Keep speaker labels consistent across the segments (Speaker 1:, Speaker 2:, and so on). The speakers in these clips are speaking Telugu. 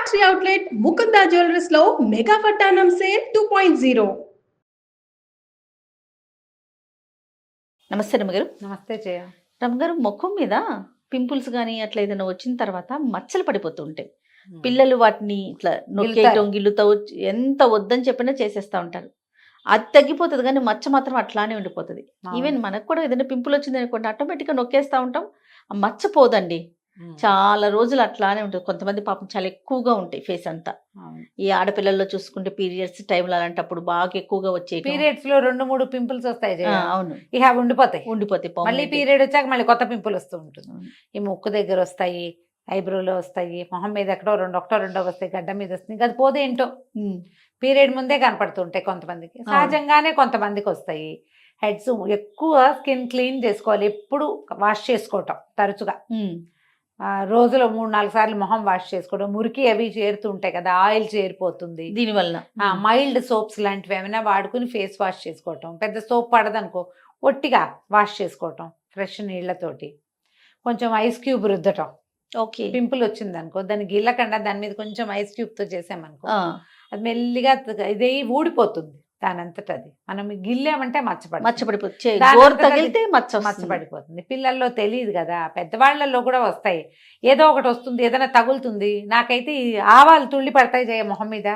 Speaker 1: ఫ్యాక్టరీ అవుట్లెట్ ముకుందా జ్యువెలర్స్ లో మెగా వడ్డానం సేల్ 2.0.
Speaker 2: నమస్తే రమ్మగారు.
Speaker 3: నమస్తే జయ.
Speaker 2: రమ్మగారు, ముఖం మీద పింపుల్స్ కానీ అట్లా ఏదైనా వచ్చిన తర్వాత మచ్చలు పడిపోతూ ఉంటాయి. పిల్లలు వాటిని ఇట్లా నొక్కేయటం గిల్లుతో ఎంత వద్దని చెప్పినా చేసేస్తూ ఉంటారు. అది తగ్గిపోతుంది కానీ మచ్చ మాత్రం అట్లానే ఉండిపోతుంది. ఈవెన్ మనకు కూడా ఏదైనా పింపుల్ వచ్చింది అనుకోండి, ఆటోమేటిక్గా నొక్కేస్తూ ఉంటాం, ఆ మచ్చ పోదండి. చాలా రోజులు అట్లానే ఉంటుంది. కొంతమంది పాపం చాలా ఎక్కువగా ఉంటాయి ఫేస్ అంతా. ఈ ఆడపిల్లల్లో చూసుకుంటే పీరియడ్స్ టైంలో అలాంటప్పుడు బాగా ఎక్కువగా వచ్చే
Speaker 3: పీరియడ్స్ లో 2-3 పింపుల్స్ వస్తాయి జయ.
Speaker 2: అవును,
Speaker 3: ఇక ఉండిపోతాయి.
Speaker 2: మళ్ళీ
Speaker 3: పీరియడ్ వచ్చాక మళ్ళీ కొత్త పింపుల్ వస్తూ ఉంటుంది. ఈ ముక్కు దగ్గర వస్తాయి, ఐబ్రోలో వస్తాయి, మొహం మీద ఎక్కడో రెండో వస్తాయి, గడ్డ మీద వస్తాయి. అది పోతే ఏంటో పీరియడ్ ముందే కనపడుతుంటాయి కొంతమందికి, సహజంగానే కొంతమందికి వస్తాయి. హెడ్స్ ఎక్కువ స్కిన్ క్లీన్ చేసుకోవాలి, ఎప్పుడు వాష్ చేసుకోవటం తరచుగా. రోజులో 3-4 సార్లు మొహం వాష్ చేసుకోవడం. మురికి అవి చేరుతూ ఉంటాయి కదా, ఆయిల్ చేరిపోతుంది
Speaker 2: దీనివల్ల.
Speaker 3: మైల్డ్ సోప్స్ లాంటివి ఏమైనా వాడుకుని ఫేస్ వాష్ చేసుకోవటం. పెద్ద సోప్ పడదనుకో, ఒట్టిగా వాష్ చేసుకోవటం ఫ్రెష్ నీళ్లతోటి. కొంచెం ఐస్ క్యూబ్ రుద్దటం.
Speaker 2: ఓకే,
Speaker 3: పింపుల్ వచ్చింది అనుకో, దాన్ని గిల్లకుండా దాని మీద కొంచెం ఐస్ క్యూబ్ తో చేసామనుకో, అది మెల్లిగా ఇది ఊడిపోతుంది దానంతట. అది మనం గిల్లామంటే మచ్చపడిపోతుంది. పిల్లల్లో తెలియదు కదా, పెద్దవాళ్లలో కూడా వస్తాయి. ఏదో ఒకటి వస్తుంది, ఏదైనా తగులుతుంది. నాకైతే ఆవాలు తుళ్ళి పడతాయి జయ మొహం మీద.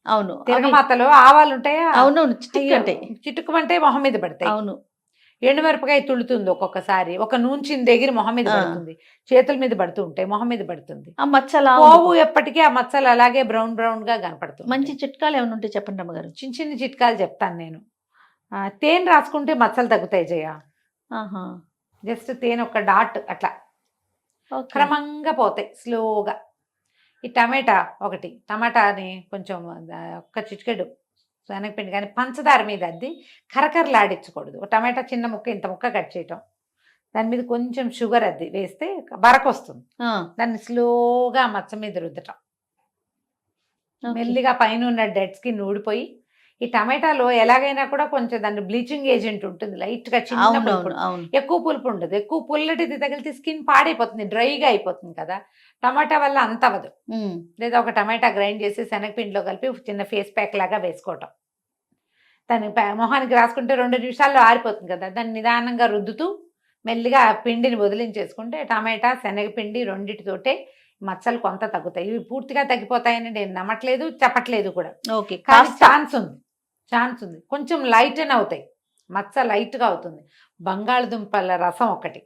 Speaker 2: అవును,
Speaker 3: తిరగమాతలో ఆవాలు ఉంటాయా?
Speaker 2: అవునవును,
Speaker 3: చిటుకుమంటే మొహం మీద పడతాయి.
Speaker 2: అవును,
Speaker 3: ఎండుమిరపకాయ తుడుతుంది ఒక్కొక్కసారి, ఒక నూనె దగ్గర మొహం మీద పడుతుంది, చేతుల మీద పడుతూ ఉంటాయి, మొహం మీద పడుతుంది.
Speaker 2: ఆ మచ్చలు
Speaker 3: పోవు, ఎప్పటికీ ఆ మచ్చలు అలాగే బ్రౌన్ గా కనపడుతుంది.
Speaker 2: మంచి చిట్కాలు ఏమైనా ఉంటే చెప్పండి అమ్మగారు.
Speaker 3: చిన్న చిన్న చిట్కాలు చెప్తాను నేను. తేనె రాసుకుంటే మచ్చలు తగ్గుతాయి జయ. జస్ట్ తేనె ఒక డాట్ అట్లా క్రమంగా పోతాయి స్లోగా. ఈ టమాటాని కొంచెం ఒక్క చిటికెడు శనగపిండి కానీ పంచదార మీద అద్ది కరకరలాడించకూడదు. ఒక టమాటా చిన్న ముక్క ఇంత ముక్క కట్ చేయటం, దాని మీద కొంచెం షుగర్ అద్ది వేస్తే బరక వస్తుంది. దాన్ని స్లోగా మచ్చ మీద రుద్దటం. మెల్లిగా పైన ఉన్న డెడ్ స్కిన్ ఊడిపోయి, ఈ టమాటాలో ఎలాగైనా కూడా కొంచెం దాని బ్లీచింగ్ ఏజెంట్ ఉంటుంది, లైట్ గా చిన్న పులుపు, ఎక్కువ పులుపు ఉండదు. ఎక్కువ పుల్లటిది తగిలితే స్కిన్ పాడైపోతుంది, డ్రైగా అయిపోతుంది కదా. టమాటా వల్ల అంత అవ్వదు. లేదా ఒక టమాటా గ్రైండ్ చేసి శనగపిండిలో కలిపి చిన్న ఫేస్ ప్యాక్ లాగా వేసుకోవటం. దాన్ని మొహానికి రాసుకుంటే 2 నిమిషాల్లో ఆరిపోతుంది కదా. దాన్ని నిదానంగా రుద్దుతూ మెల్లిగా పిండిని వదిలించేసుకుంటే టమాటా శనగపిండి రెండిటితోటే మచ్చలు కొంత తగ్గుతాయి. ఇవి పూర్తిగా తగ్గిపోతాయని నేను నమ్మట్లేదు, చెప్పట్లేదు కూడా. కానీ ఛాన్స్ ఉంది. కొంచెం లైట్ అని అవుతాయి, మచ్చ లైట్ గా అవుతుంది. బంగాళదుంపల రసం ఒకటి,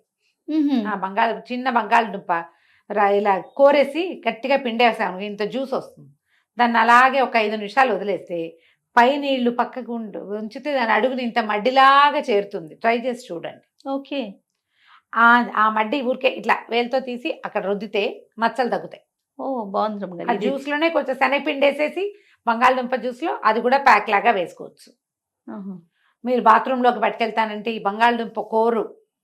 Speaker 3: చిన్న బంగాళదుంప ఇలా కోరేసి గట్టిగా పిండేసాము, ఇంత జ్యూస్ వస్తుంది. దాన్ని అలాగే ఒక 5 నిమిషాలు వదిలేస్తే పై నీళ్లు పక్కకు ఉంచితే దాని అడుగుని ఇంత మడ్డిలాగా చేరుతుంది. ట్రై చేసి చూడండి.
Speaker 2: ఓకే,
Speaker 3: ఆ మడ్డి ఊరికే ఇట్లా వేలుతో తీసి అక్కడ రుద్దితే మచ్చలు తగ్గుతాయి.
Speaker 2: బాగుంది.
Speaker 3: ఆ జ్యూస్ లోనే కొంచెం శనగపిండి వేసేసి బంగాళదుంప జ్యూస్ లో అది కూడా ప్యాక్ లాగా వేసుకోవచ్చు. మీరు బాత్రూంలోకి పట్టుకెళ్తానంటే ఈ బంగాళదుంప కూర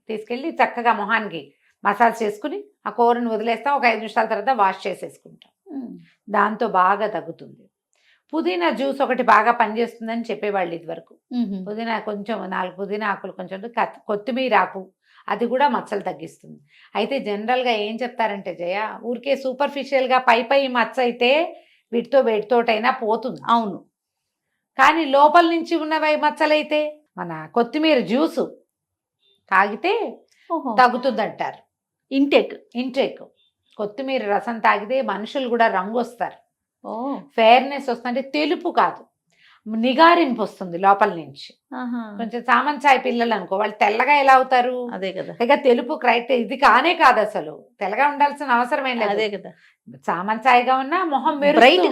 Speaker 3: తీసుకెళ్ళి చక్కగా మొహానికి మసాజ్ చేసుకుని ఆ కూరను వదిలేస్తాం. ఒక 5 నిమిషాల తర్వాత వాష్ చేసేసుకుంటాం. దాంతో బాగా తగ్గుతుంది. పుదీనా జ్యూస్ ఒకటి బాగా పనిచేస్తుందని చెప్పేవాళ్ళు ఇది వరకు. పుదీనా కొంచెం 4 పుదీనా ఆకులు, కొంచెం కొత్తిమీర ఆకు, అది కూడా మచ్చలు తగ్గిస్తుంది. అయితే జనరల్గా ఏం చెప్తారంటే జయ, ఊరికే సూపర్ఫిషియల్గా పై మచ్చ అయితే వేటితోటైనా పోతుంది.
Speaker 2: అవును,
Speaker 3: కానీ లోపల నుంచి ఉన్నవి మచ్చలైతే మన కొత్తిమీర జ్యూసు తాగితే తగ్గుతుందంటారు. ఇంటేక్ కొత్తిమీర రసం తాగితే మనుషులు కూడా రంగు వస్తారు, ఫెయిర్నెస్ వస్తుంది. తెలుపు కాదు, నిగారింపు వస్తుంది లోపల నుంచి. కొంచెం చామంచాయి పిల్లలు అనుకో, వాళ్ళు తెల్లగా ఎలా అవుతారు?
Speaker 2: అదే కదా.
Speaker 3: ఇక తెలుపు క్రైటీరియా ఇది కానే కాదు, అసలు తెల్లగా ఉండాల్సిన అవసరం ఏం లేదు.
Speaker 2: అదే కదా,
Speaker 3: చామంచాయిగా ఉన్నా మొహం
Speaker 2: బ్రైట్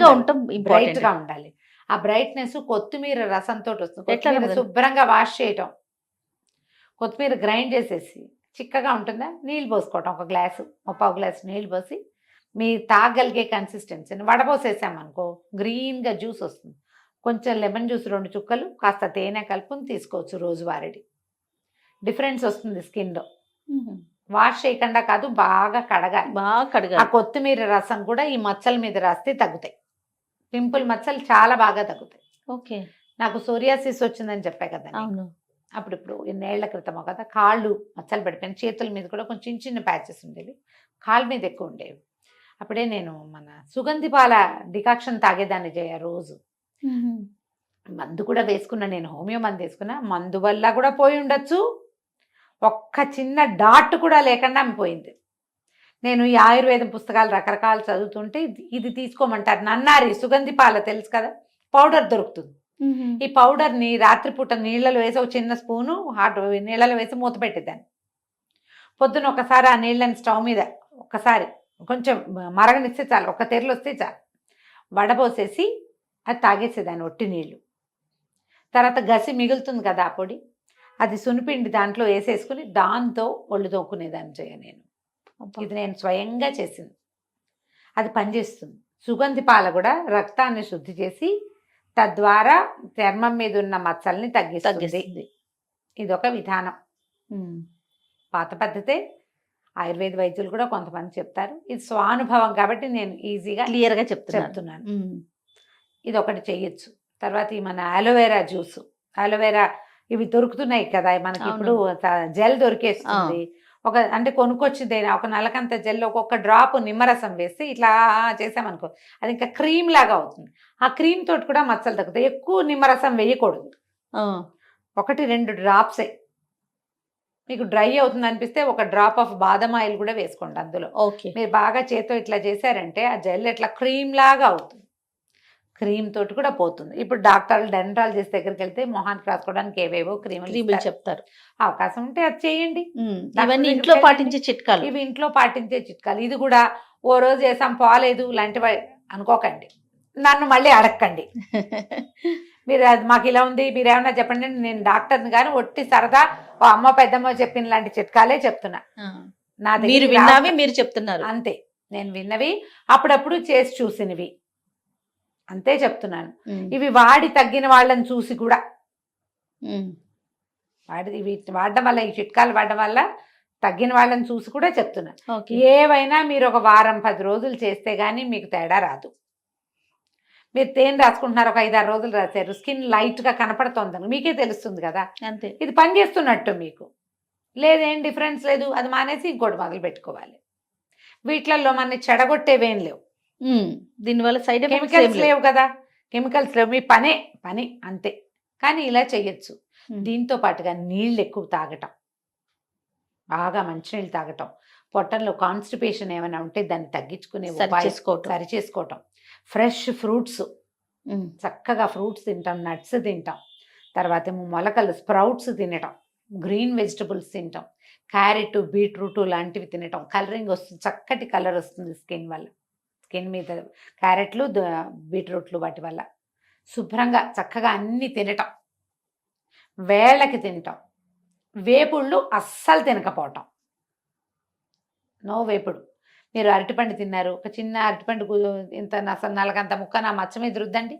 Speaker 3: గా ఉండాలి. ఆ బ్రైట్నెస్ కొత్తిమీర రసంతో వస్తుంది. కొత్తిమీర శుభ్రంగా వాష్ చేయటం, కొత్తిమీర గ్రైండ్ చేసేసి చిక్కగా ఉంటుందా, నీళ్ళు పోసుకోవటం. ఒక గ్లాసు, 1/4 గ్లాసు నీళ్ళు పోసి మీ తాగలిగే కన్సిస్టెన్సీని వడపోసేసామనుకో, గ్రీన్గా జ్యూస్ వస్తుంది. కొంచెం లెమన్ జ్యూస్ 2 చుక్కలు, కాస్త తేనె కలుపుని తీసుకోవచ్చు రోజువారీ. డిఫరెన్స్ వస్తుంది స్కిన్లో. వాష్ చేయకుండా కాదు, బాగా కడగాలి. ఆ కొత్తిమీర రసం కూడా ఈ మచ్చల మీద రాస్తే తగ్గుతాయి. పింపుల్ మచ్చలు చాలా బాగా తగ్గుతాయి.
Speaker 2: ఓకే,
Speaker 3: నాకు సోరియాసిస్ వచ్చిందని చెప్పా కదా, అప్పుడు ఎన్నేళ్ల క్రితమో కదా, కాళ్ళు మచ్చలు పడిపోయిన, చేతుల మీద కూడా కొంచెం చిన్న ప్యాచెస్ ఉండేవి, కాళ్ళ మీద ఎక్కువ ఉండేవి. అప్పుడే నేను మన సుగంధి పాల డికాక్షన్ తాగేదాన్ని జయ రోజు. మందు కూడా వేసుకున్నా, నేను హోమియో మందు వేసుకున్నా. మందు వల్ల కూడా పోయి ఉండొచ్చు, ఒక్క చిన్న డాట్ కూడా లేకుండా ఆమె పోయింది. నేను ఈ ఆయుర్వేదం పుస్తకాలు రకరకాలు చదువుతుంటే ఇది తీసుకోమంటారు. నన్నారి సుగంధి పాల తెలుసు కదా, పౌడర్ దొరుకుతుంది. ఈ పౌడర్ని రాత్రిపూట నీళ్ళలో వేసి ఒక చిన్న స్పూను హాట్ నీళ్ళలో వేసి మూత పెట్టేదాన్ని. పొద్దున ఒకసారి ఆ నీళ్ళని స్టవ్ మీద ఒకసారి కొంచెం మరగనిస్తే చాలు, ఒక తెరలు వస్తే చాలు, వడపోసేసి అది తాగేసేదాన్ని ఒట్టి నీళ్ళు. తర్వాత గసి మిగులుతుంది కదా ఆ పొడి, అది సునిపిండి దాంట్లో వేసేసుకుని దాంతో ఒళ్ళు తోక్కునేదాన్ని చేయ నేను. ఇది నేను స్వయంగా చేసింది, అది పనిచేస్తుంది. సుగంధి పాల కూడా రక్తాన్ని శుద్ధి చేసి తద్వారా చర్మం మీద ఉన్న మచ్చల్ని తగ్గిస్తుంది. ఇదొక విధానం, పాత పద్ధతే. ఆయుర్వేద వైద్యులు కూడా కొంతమంది చెప్తారు, ఇది స్వానుభవం కాబట్టి నేను ఈజీగా
Speaker 2: క్లియర్గా
Speaker 3: చెప్తున్నాను. ఇది ఒకటి చెయ్యొచ్చు. తర్వాత ఈ మన అలోవెరా జ్యూస్, అలోవెరా ఇవి దొరుకుతున్నాయి కదా మనకి, ఇప్పుడు జెల్ దొరికేస్తుంది. ఒక అంటే కొనుక్కొచ్చింది ఒక నలకంత జెల్ ఒక్కొక్క డ్రాప్ నిమ్మరసం వేసి ఇట్లా చేసామనుకో, అది ఇంకా క్రీమ్ లాగా అవుతుంది. ఆ క్రీమ్ తోటి కూడా మచ్చలు తగ్గుతాయి. ఎక్కువ నిమ్మరసం వేయకూడదు, 1-2 డ్రాప్సే. మీకు డ్రై అవుతుంది అనిపిస్తే ఒక డ్రాప్ ఆఫ్ బాదం ఆయిల్ కూడా వేసుకోండి అందులో. మీరు బాగా చేత్తో ఇట్లా చేశారంటే ఆ జెల్ ఇట్లా క్రీమ్ లాగా అవుతుంది, క్రీమ్ తోటి కూడా పోతుంది. ఇప్పుడు డాక్టర్లు డెంటాలజిస్ట్ దగ్గరికి వెళ్తే మొహానికి రాసుకోవడానికి ఏవేవో క్రీములు చెప్తారు. అవకాశం ఉంటే అది చేయండి.
Speaker 2: ఇవన్నీ ఇంట్లో పాటించే చిట్కాలు,
Speaker 3: ఇవి ఇంట్లో పాటించే చిట్కాలు. ఇది కూడా ఓ రోజు చేసాం పోలేదు లాంటివి అనుకోకండి, నన్ను మళ్ళీ అడగండి. మీరు అది మాకు ఇలా ఉంది మీరు ఏమన్నా చెప్పండి, నేను డాక్టర్ని కానీ ఒట్టి సరదా ఓ అమ్మ పెద్దమ్మ చెప్పిన లాంటి చిట్కాలే చెప్తున్నా. నా
Speaker 2: మీరు విన్నవి మీరు చెప్తున్నారు
Speaker 3: అంతే, నేను విన్నవి అప్పుడప్పుడు చేసి చూసినవి అంతే చెప్తున్నాను. ఇవి వాడి తగ్గిన వాళ్ళని చూసి కూడా ఇవి వాడడం వల్ల, ఈ చిట్కాలు వాడడం వల్ల తగ్గిన వాళ్ళని చూసి కూడా చెప్తున్నాను. ఏవైనా మీరు ఒక వారం 10 రోజులు చేస్తే గానీ మీకు తేడా రాదు. మీరు తేనె రాసుకుంటున్నారు, ఒక 5-6 రోజులు రాశారు, స్కిన్ లైట్గా కనపడుతోందని మీకే తెలుస్తుంది కదా,
Speaker 2: అంతే.
Speaker 3: ఇది పని చేస్తున్నట్టు. మీకు లేదేం డిఫరెన్స్ లేదు, అది మానేసి ఇంకోటి మొదలు పెట్టుకోవాలి. వీటిలలో మన చెడగొట్టేవేం లేవు,
Speaker 2: దీనివల్ల సైడ్
Speaker 3: కెమికల్స్ లేవు కదా, కెమికల్స్ లేవు. మీ పని అంతే. కానీ ఇలా చెయ్యొచ్చు. దీంతో పాటుగా నీళ్ళు ఎక్కువ తాగటం, బాగా మంచినీళ్ళు తాగటం, పొట్టంలో కాన్స్టిపేషన్ ఏమైనా ఉంటే దాన్ని తగ్గించుకునే సరి చేసుకోవటం. ఫ్రెష్ ఫ్రూట్స్, చక్కగా ఫ్రూట్స్ తింటాం, నట్స్ తింటాం, తర్వాత మొలకలు స్ప్రౌట్స్ తినటం, గ్రీన్ వెజిటబుల్స్ తింటాం, క్యారెట్ బీట్రూట్ లాంటివి తినటం. కలరింగ్ వస్తుంది, చక్కటి కలర్ వస్తుంది స్కిన్ వల్ల, స్కిన్ మీద క్యారెట్లు బీట్రూట్లు వాటి వల్ల. శుభ్రంగా చక్కగా అన్నీ తినటం, వేళ్ళకి తినటం. వేపుళ్ళు అస్సలు తినకపోవటం, నో వేపుడు. మీరు అరటిపండు తిన్నారు, ఒక చిన్న అరటిపండు ఇంత నలగంత ముక్క నా మచ్చ మీద రుద్దండి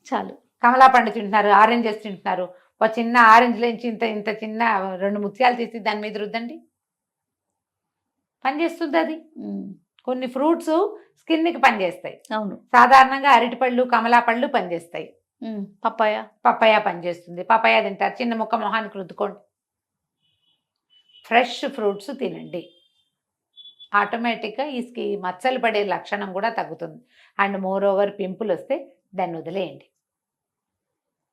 Speaker 3: చాలు. కమలా పండు తింటున్నారు, ఆరెంజెస్ తింటున్నారు, ఒక చిన్న ఆరెంజ్లోంచి ఇంత చిన్న 2 ముత్యాలు తీసి దాని మీద రుద్దండి, పనిచేస్తుంది అది. కొన్ని ఫ్రూట్స్ స్కిన్కి పనిచేస్తాయి.
Speaker 2: అవును,
Speaker 3: సాధారణంగా అరటిపళ్ళు కమలా పళ్ళు పనిచేస్తాయి. పపాయ పనిచేస్తుంది, పపాయ తింటారు, చిన్న ముక్క మొహానికి రుద్దుకోండి. ఫ్రెష్ ఫ్రూట్స్ తినండి, ఆటోమేటిక్గా ఈ మచ్చలు పడే లక్షణం కూడా తగ్గుతుంది. అండ్ మోర్ ఓవర్ పింపుల్ వస్తే దాన్ని వదిలేయండి,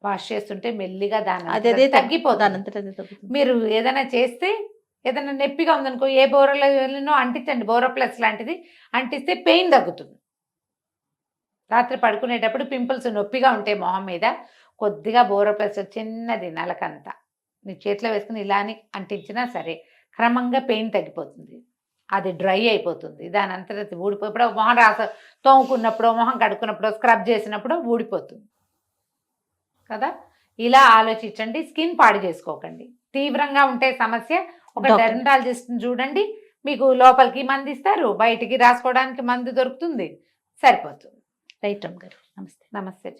Speaker 3: వాష్ చేస్తుంటే మెల్లిగా దాని తగ్గిపోతుంది. మీరు ఏదైనా చేస్తే, ఏదైనా నొప్పిగా ఉందనుకో, ఏ బోరలో అంటించండి, బోరోప్లస్ లాంటిది అంటిస్తే పెయిన్ తగ్గుతుంది. రాత్రి పడుకునేటప్పుడు పింపుల్స్ నొప్పిగా ఉంటే మొహం మీద కొద్దిగా బోరోప్లస్ చిన్నది నలకంతా మీ చేతిలో వేసుకుని ఇలాని అంటించినా సరే క్రమంగా పెయిన్ తగ్గిపోతుంది, అది డ్రై అయిపోతుంది. దాని అంతటా ఊడిపోయినప్పుడు మొహం తోముకున్నప్పుడు, మొహం కడుక్కున్నప్పుడు, స్క్రబ్ చేసినప్పుడు ఊడిపోతుంది కదా. ఇలా ఆలోచించండి, స్కిన్ పాడు చేసుకోకండి. తీవ్రంగా ఉంటే సమస్య, ఒక డెర్మటాలజిస్ట్ని చూడండి, మీకు లోపలికి మందు ఇస్తారు, బయటికి రాసుకోవడానికి మందు దొరుకుతుంది, సరిపోతుంది.
Speaker 2: రైట్ రమ్ గారు, నమస్తే.
Speaker 3: నమస్తే.